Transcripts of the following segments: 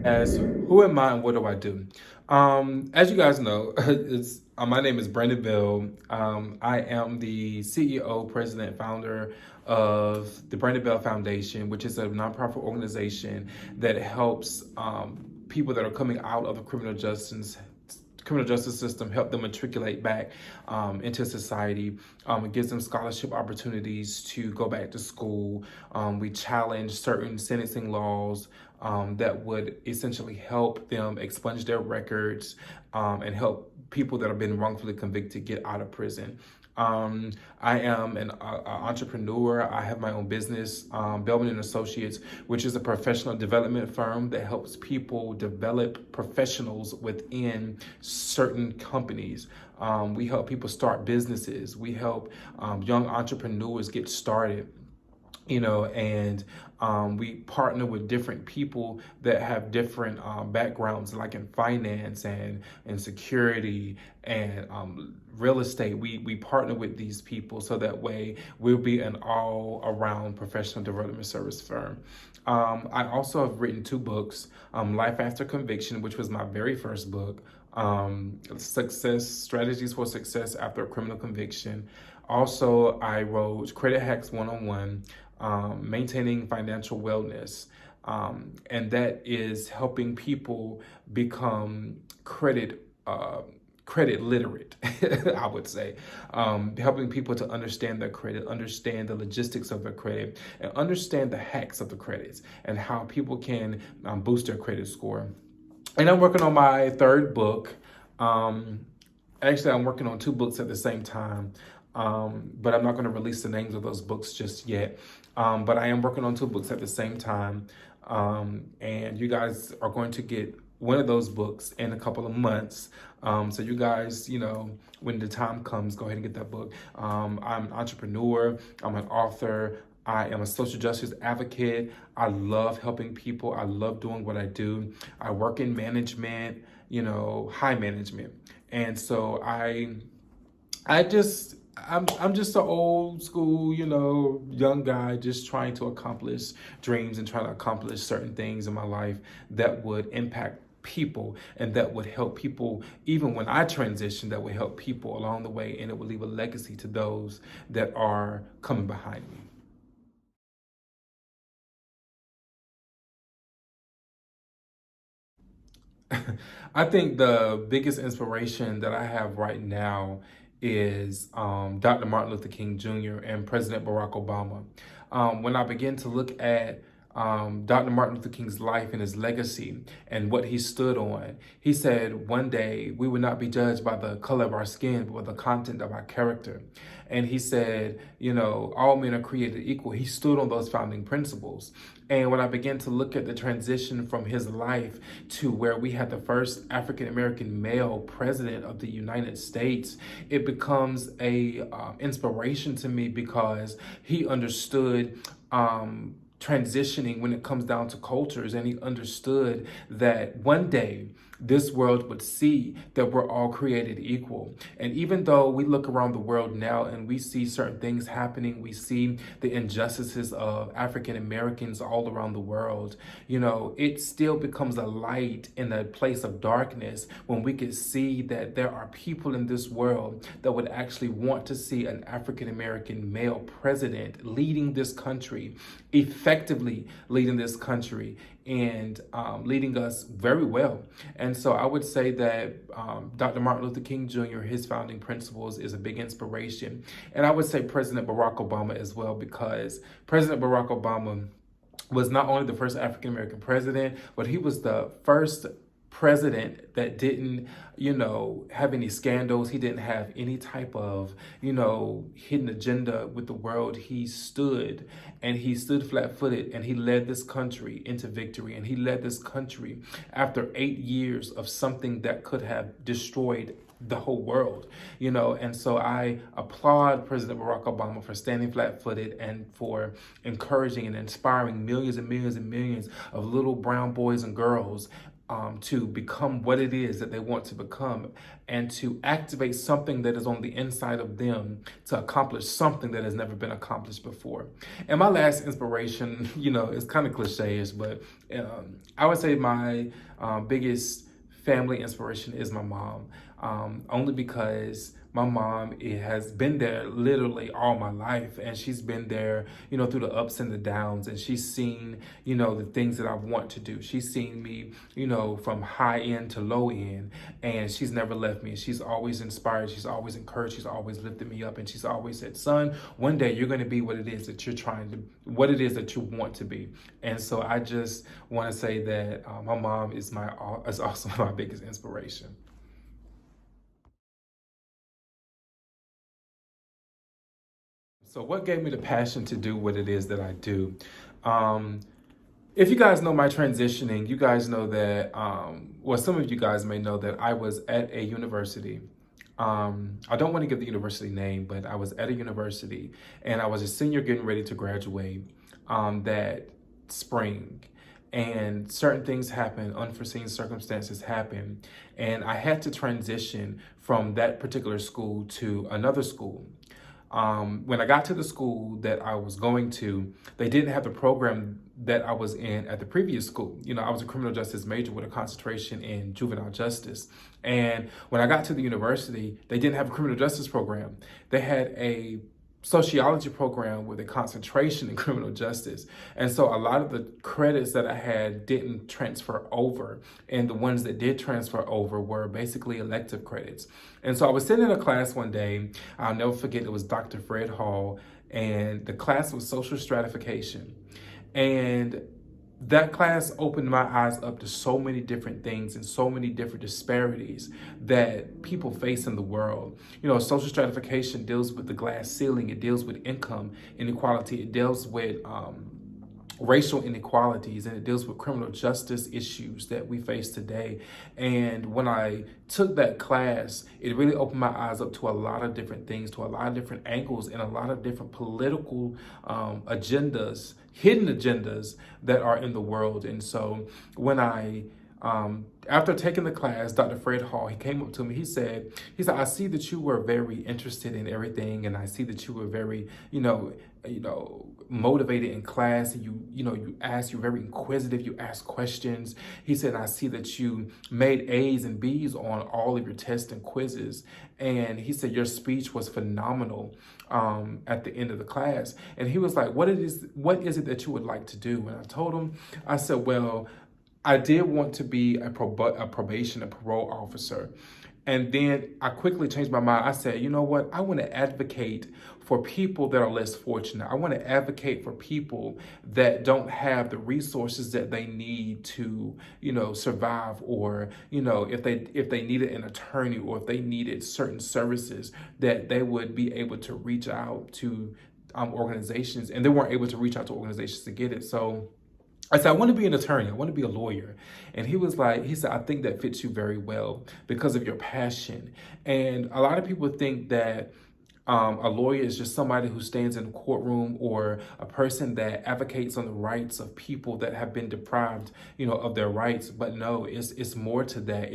As who am I and what do I do? As you guys know, my name is Brandon Bell. I am the CEO, president, founder of the Brandon Bell Foundation, which is a nonprofit organization that helps people that are coming out of the criminal justice system, help them matriculate back into society. It gives them scholarship opportunities to go back to school. We challenge certain sentencing laws that would essentially help them expunge their records and help people that have been wrongfully convicted get out of prison. I am an entrepreneur. I have my own business, Bellman and Associates, which is a professional development firm that helps people develop professionals within certain companies. We help people start businesses. We help young entrepreneurs get started, and we partner with different people that have different backgrounds, like in finance and security and real estate. We partner with these people so that way we'll be an all around professional development service firm. I also have written two books, Life After Conviction, which was my very first book, Success Strategies for Success After a Criminal Conviction. Also, I wrote Credit Hacks 101, Maintaining Financial Wellness. And that is helping people become credit literate, I would say, helping people to understand their credit, understand the logistics of their credit, and understand the hacks of the credits and how people can boost their credit score. And I'm working on my third book. Actually, I'm working on two books at the same time, but I'm not going to release the names of those books just yet. But I am working on two books at the same time, and you guys are going to get one of those books in a couple of months. So you guys, when the time comes, go ahead and get that book. I'm an entrepreneur. I'm an author. I am a social justice advocate. I love helping people. I love doing what I do. I work in management, high management. And so I'm just an old school, young guy just trying to accomplish dreams and trying to accomplish certain things in my life that would impact people and that would help people even when I transition, that would help people along the way, and it would leave a legacy to those that are coming behind me. I think the biggest inspiration that I have right now is Dr. Martin Luther King Jr. and President Barack Obama. When I begin to look at Dr. Martin Luther King's life and his legacy and what he stood on, he said, one day we would not be judged by the color of our skin, but by the content of our character. And he said, all men are created equal. He stood on those founding principles. And when I began to look at the transition from his life to where we had the first African American male president of the United States, it becomes a inspiration to me because he understood transitioning when it comes down to cultures, and he understood that one day this world would see that we're all created equal. And even though we look around the world now and we see certain things happening, we see the injustices of African Americans all around the world, it still becomes a light in a place of darkness when we can see that there are people in this world that would actually want to see an African American male president leading this country, effectively leading this country, and leading us very well. And so I would say that Dr. Martin Luther King Jr., his founding principles is a big inspiration. And I would say President Barack Obama as well, because President Barack Obama was not only the first African American president, but he was the first president that didn't, have any scandals. He didn't have any type of, hidden agenda with the world. He stood flat footed, and he led this country into victory. And he led this country after 8 years of something that could have destroyed the whole world, and so I applaud President Barack Obama for standing flat-footed and for encouraging and inspiring millions and millions and millions of little brown boys and girls to become what it is that they want to become, and to activate something that is on the inside of them to accomplish something that has never been accomplished before. And my last inspiration, it's kind of cliche-ish, but I would say my biggest family inspiration is my mom, only because my mom, it has been there literally all my life, and she's been there, through the ups and the downs, and she's seen, the things that I want to do. She's seen me, from high end to low end, and she's never left me. She's always inspired. She's always encouraged. She's always lifted me up, and she's always said, "Son, one day you're going to be what it is that you're trying to, what it is that you want to be." And so I just want to say that my mom is also my biggest inspiration. So what gave me the passion to do what it is that I do? Um, if you guys know my transitioning, you guys know that, well, some of you guys may know that I was at a university. I don't want to give the university name, but I was at a university, and I was a senior getting ready to graduate that spring. And certain things happen, unforeseen circumstances happen, and I had to transition from that particular school to another school. When I got to the school that I was going to, they didn't have the program that I was in at the previous school. I was a criminal justice major with a concentration in juvenile justice. And when I got to the university, they didn't have a criminal justice program. They had a sociology program with a concentration in criminal justice. And so a lot of the credits that I had didn't transfer over. And the ones that did transfer over were basically elective credits. And so I was sitting in a class one day, I'll never forget, it was Dr. Fred Hall, and the class was social stratification. And that class opened my eyes up to so many different things and so many different disparities that people face in the world. Social stratification deals with the glass ceiling, it deals with income inequality, it deals with racial inequalities, and it deals with criminal justice issues that we face today. And when I took that class, it really opened my eyes up to a lot of different things, to a lot of different angles, and a lot of different political agendas, hidden agendas that are in the world. And so when after taking the class, Dr. Fred Hall, he came up to me, he said, "I see that you were very interested in everything, and I see that you were very, motivated in class, and you're very inquisitive, you ask questions." He said, "I see that you made A's and B's on all of your tests and quizzes." And he said, "Your speech was phenomenal at the end of the class." And he was like, what is it that you would like to do?" And I told him, I said, "Well, I did want to be a probation and parole officer." And then I quickly changed my mind. I said, "You know what? I want to advocate for people that are less fortunate. I want to advocate for people that don't have the resources that they need to, survive, or, if they needed an attorney, or if they needed certain services, that they would be able to reach out to organizations, and they weren't able to reach out to organizations to get it." So I said, "I want to be an attorney. I want to be a lawyer." And he said, "I think that fits you very well because of your passion." And a lot of people think that a lawyer is just somebody who stands in a courtroom, or a person that advocates on the rights of people that have been deprived, of their rights. But no, it's more to that.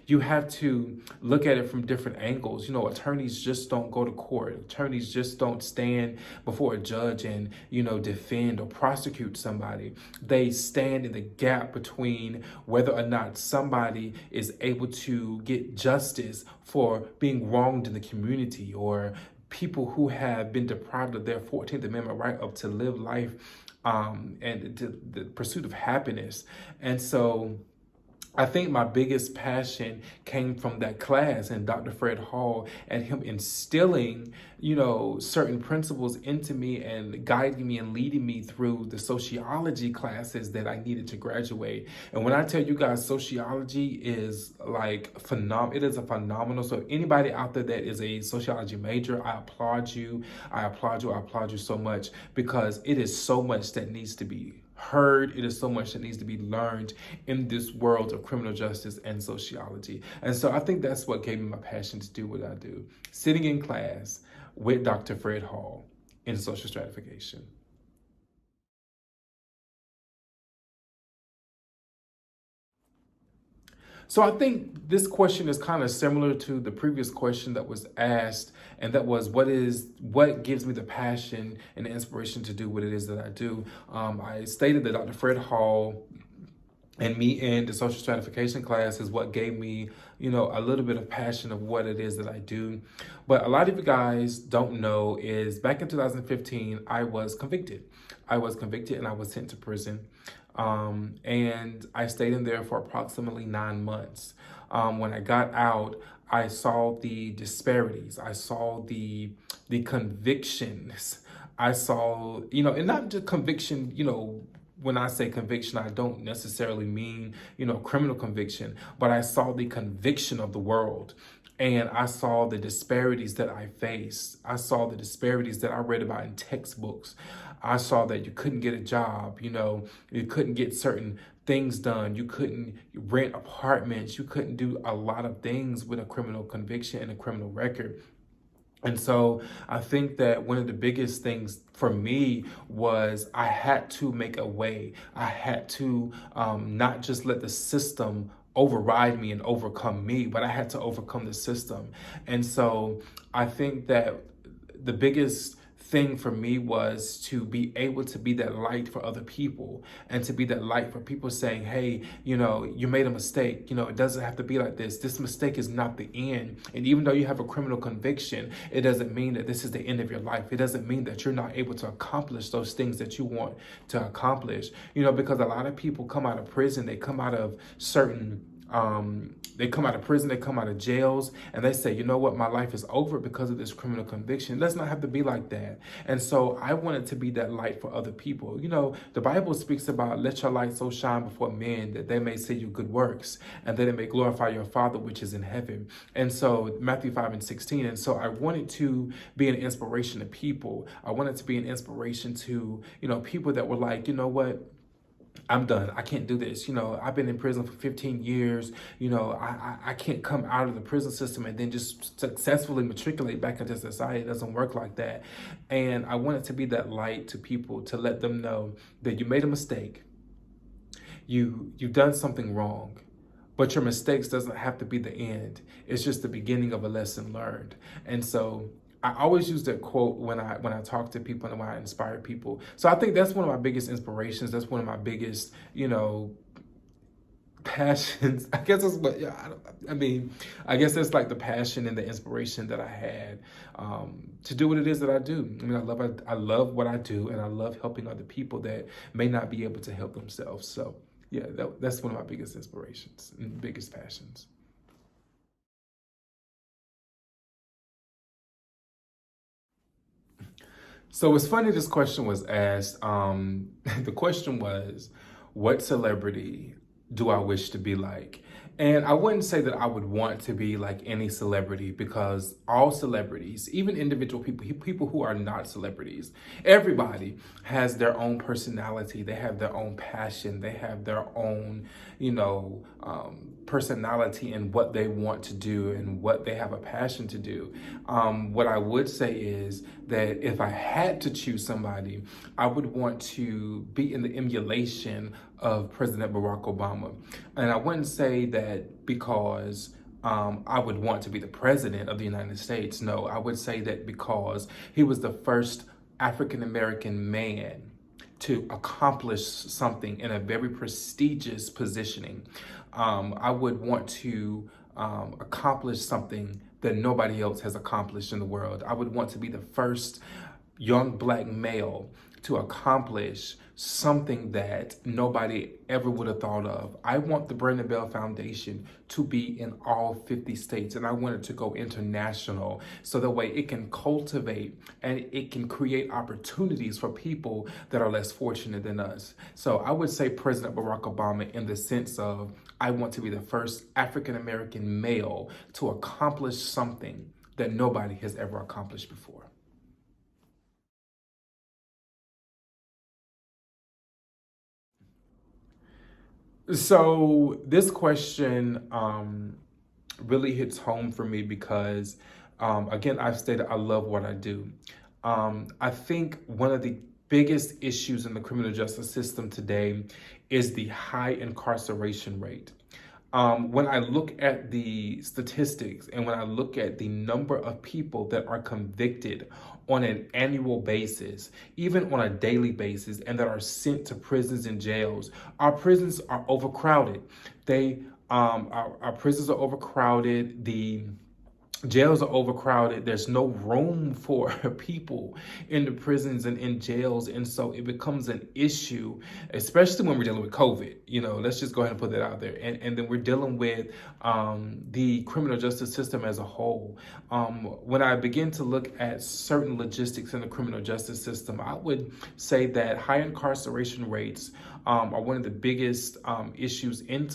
You have to look at it from different angles. Attorneys just don't go to court. Attorneys just don't stand before a judge and, defend or prosecute somebody. They stand in the gap between whether or not somebody is able to get justice for being wronged in the community, or people who have been deprived of their 14th Amendment right up to live life and to the pursuit of happiness. And so I think my biggest passion came from that class and Dr. Fred Hall, and him instilling, certain principles into me and guiding me and leading me through the sociology classes that I needed to graduate. And when I tell you guys, sociology is like phenomenal. It is a phenomenal. So anybody out there that is a sociology major, I applaud you. I applaud you. I applaud you so much, because it is so much that needs to be heard. It is so much that needs to be learned in this world of criminal justice and sociology. And so I think that's what gave me my passion to do what I do. Sitting in class with Dr. Fred Hall in social stratification. So I think this question is kind of similar to the previous question that was asked, and that was what gives me the passion and the inspiration to do what it is that I do. I stated that Dr. Fred Hall and me in the social stratification class is what gave me, a little bit of passion of what it is that I do. But a lot of you guys don't know is back in 2015, I was convicted. I was convicted and I was sent to prison. And I stayed in there for approximately 9 months. When I got out, I saw the disparities. I saw the convictions. I saw, and not just conviction, when I say conviction, I don't necessarily mean, criminal conviction, but I saw the conviction of the world. And I saw the disparities that I faced. I saw the disparities that I read about in textbooks. I saw that you couldn't get a job, you couldn't get certain things done. You couldn't rent apartments. You couldn't do a lot of things with a criminal conviction and a criminal record. And so I think that one of the biggest things for me was I had to make a way. I had to not just let the system override me and overcome me, but I had to overcome the system. And so I think that the biggest thing for me was to be able to be that light for other people, and to be that light for people saying, hey, you made a mistake. It doesn't have to be like this. This mistake is not the end. And even though you have a criminal conviction, it doesn't mean that this is the end of your life. It doesn't mean that you're not able to accomplish those things that you want to accomplish, because a lot of people come out of prison, they come out of certain they come out of prison, they come out of jails, and they say, you know what, my life is over because of this criminal conviction. It does not have to be like that. And so I wanted to be that light for other people. The Bible speaks about let your light so shine before men that they may see your good works and that it may glorify your Father which is in heaven. And so Matthew 5:16. And so I wanted to be an inspiration to people. I wanted to be an inspiration to, people that were like, you know what, I'm done. I can't do this. I've been in prison for 15 years. I can't come out of the prison system and then just successfully matriculate back into society. It doesn't work like that. And I wanted to be that light to people, to let them know that you made a mistake. You've done something wrong. But your mistakes doesn't have to be the end. It's just the beginning of a lesson learned. And so I always use that quote when I talk to people and when I inspire people. So I think that's one of my biggest inspirations. That's one of my biggest, passions. I guess that's what, I guess that's like the passion and the inspiration that I had to do what it is that I do. I love what I do, and I love helping other people that may not be able to help themselves. So yeah, that's one of my biggest inspirations and biggest passions. So it's funny this question was asked. The question was, what celebrity do I wish to be like? And I wouldn't say that I would want to be like any celebrity, because all celebrities, even individual people, people who are not celebrities, everybody has their own personality. They have their own passion. They have their own, personality and what they want to do and what they have a passion to do. What I would say is that if I had to choose somebody, I would want to be in the emulation of President Barack Obama. And I wouldn't say that because I would want to be the president of the United States. No, I would say that because he was the first African American man to accomplish something in a very prestigious positioning. I would want to accomplish something that nobody else has accomplished in the world. I would want to be the first young black male to accomplish something that nobody ever would have thought of. I want the Brandon Bell Foundation to be in all 50 states, and I want it to go international so that way it can cultivate and it can create opportunities for people that are less fortunate than us. So I would say President Barack Obama, in the sense of I want to be the first African American male to accomplish something that nobody has ever accomplished before. So this question really hits home for me because, again, I've stated I love what I do. I think one of the biggest issues in the criminal justice system today is the high incarceration rate. When I look at the statistics and when I look at the number of people that are convicted on an annual basis, even on a daily basis, and that are sent to prisons and jails, our prisons are overcrowded. Our prisons are overcrowded. The jails are overcrowded. There's no room for people in the prisons and in jails. And so it becomes an issue, especially when we're dealing with COVID. Let's just go ahead and put that out there. And then we're dealing with the criminal justice system as a whole. When I begin to look at certain logistics in the criminal justice system, I would say that high incarceration rates are one of the biggest issues in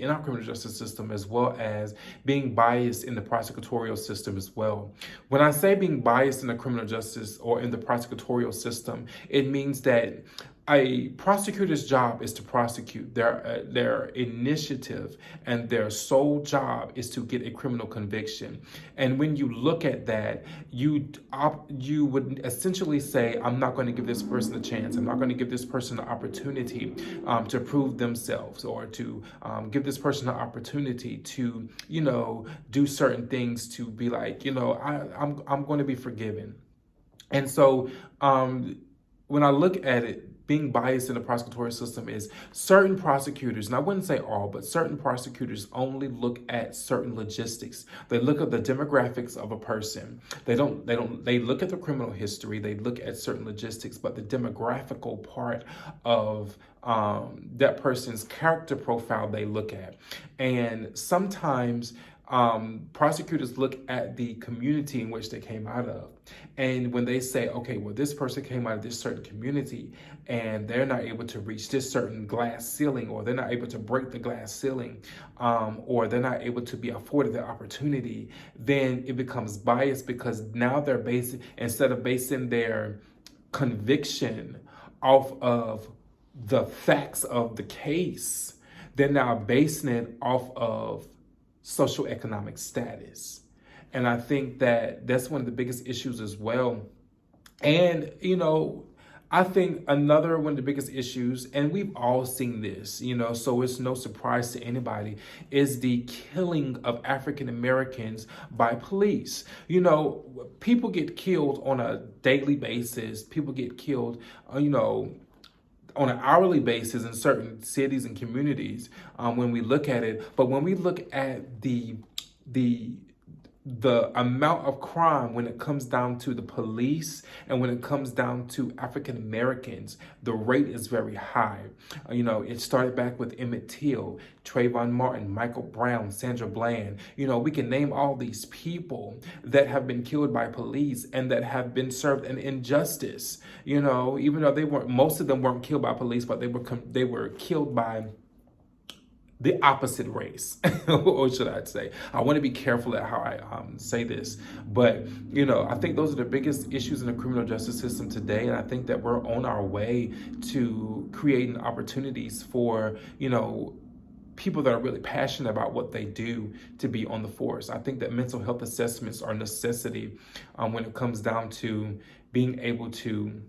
our criminal justice system, as well as being biased in the prosecutorial system as well. When I say being biased in the criminal justice or in the prosecutorial system, it means that a prosecutor's job is to prosecute. Their initiative and their sole job is to get a criminal conviction. And when you look at that, you would essentially say, I'm not going to give this person a chance. I'm not going to give this person an opportunity to prove themselves, or to give this person an opportunity to, do certain things to be like, I'm going to be forgiven. And so when I look at it, being biased in the prosecutorial system is certain prosecutors, and I wouldn't say all, but certain prosecutors only look at certain logistics. They look at the demographics of a person. They look at the criminal history. They look at certain logistics, but the demographical part of that person's character profile they look at. And sometimes prosecutors look at the community in which they came out of. And when they say, okay, well, this person came out of this certain community and they're not able to reach this certain glass ceiling, or they're not able to break the glass ceiling, or they're not able to be afforded the opportunity, then it becomes biased, because now they're instead of basing their conviction off of the facts of the case, they're now basing it off of socioeconomic status. And I think that that's one of the biggest issues as well. And, I think another one of the biggest issues, and we've all seen this, so it's no surprise to anybody, is the killing of African Americans by police. People get killed on a daily basis. People get killed, on an hourly basis in certain cities and communities when we look at it. But when we look at the amount of crime when it comes down to the police and when it comes down to African Americans, the rate is very high. It started back with Emmett Till, Trayvon Martin, Michael Brown, Sandra Bland. We can name all these people that have been killed by police and that have been served an injustice. Even though most of them weren't killed by police, but they were killed by the opposite race, or should I say? I want to be careful at how I say this, but I think those are the biggest issues in the criminal justice system today, and I think that we're on our way to creating opportunities for people that are really passionate about what they do to be on the force. I think that mental health assessments are a necessity when it comes down to being able to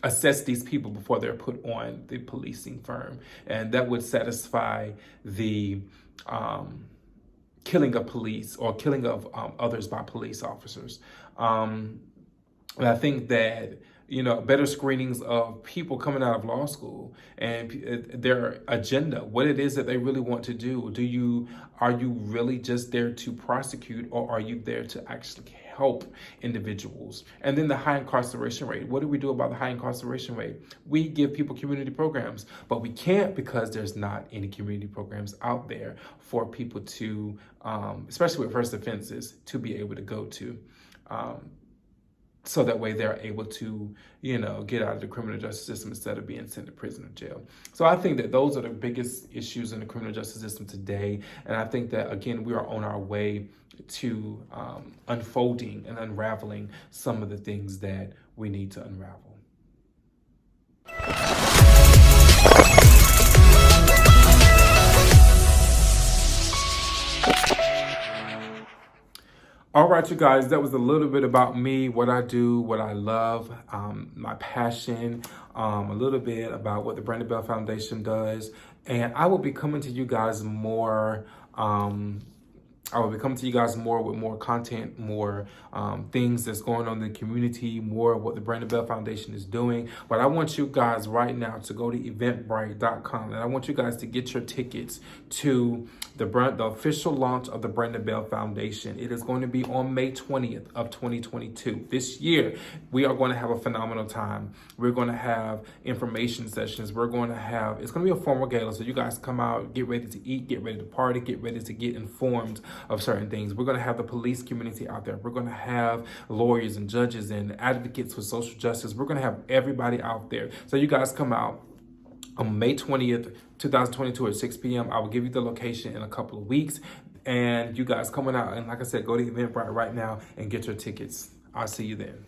assess these people before they're put on the policing firm. And that would satisfy the killing of police or killing of others by police officers. And I think that, better screenings of people coming out of law school and their agenda, what it is that they really want to do. Are you really just there to prosecute, or are you there to actually help individuals? And then the high incarceration rate. What do we do about the high incarceration rate? We give people community programs, but we can't, because there's not any community programs out there for people to, especially with first offenses, to be able to go to. So that way they're able to, get out of the criminal justice system instead of being sent to prison or jail. So I think that those are the biggest issues in the criminal justice system today. And I think that, again, we are on our way to unfolding and unraveling some of the things that we need to unravel. All All right, you guys, that was a little bit about me, what I do, what I love, my passion, a little bit about what the Brandon Bell Foundation does. And I will be coming to you guys more. I will be coming to you guys more with more content, more things that's going on in the community, more of what the Brandon Bell Foundation is doing. But I want you guys right now to go to eventbrite.com, and I want you guys to get your tickets to the official launch of the Brandon Bell Foundation. It is going to be on May 20th of 2022. This year, we are going to have a phenomenal time. We're going to have information sessions. It's going to be a formal gala. So you guys come out, get ready to eat, get ready to party, get ready to get informed of certain things. We're going to have the police community out there. We're going to have lawyers and judges and advocates for social justice. We're going to have everybody out there. So you guys come out on May 20th, 2022 at 6 p.m. I will give you the location in a couple of weeks. And you guys coming out, and like I said, go to Eventbrite right now and get your tickets. I'll see you then.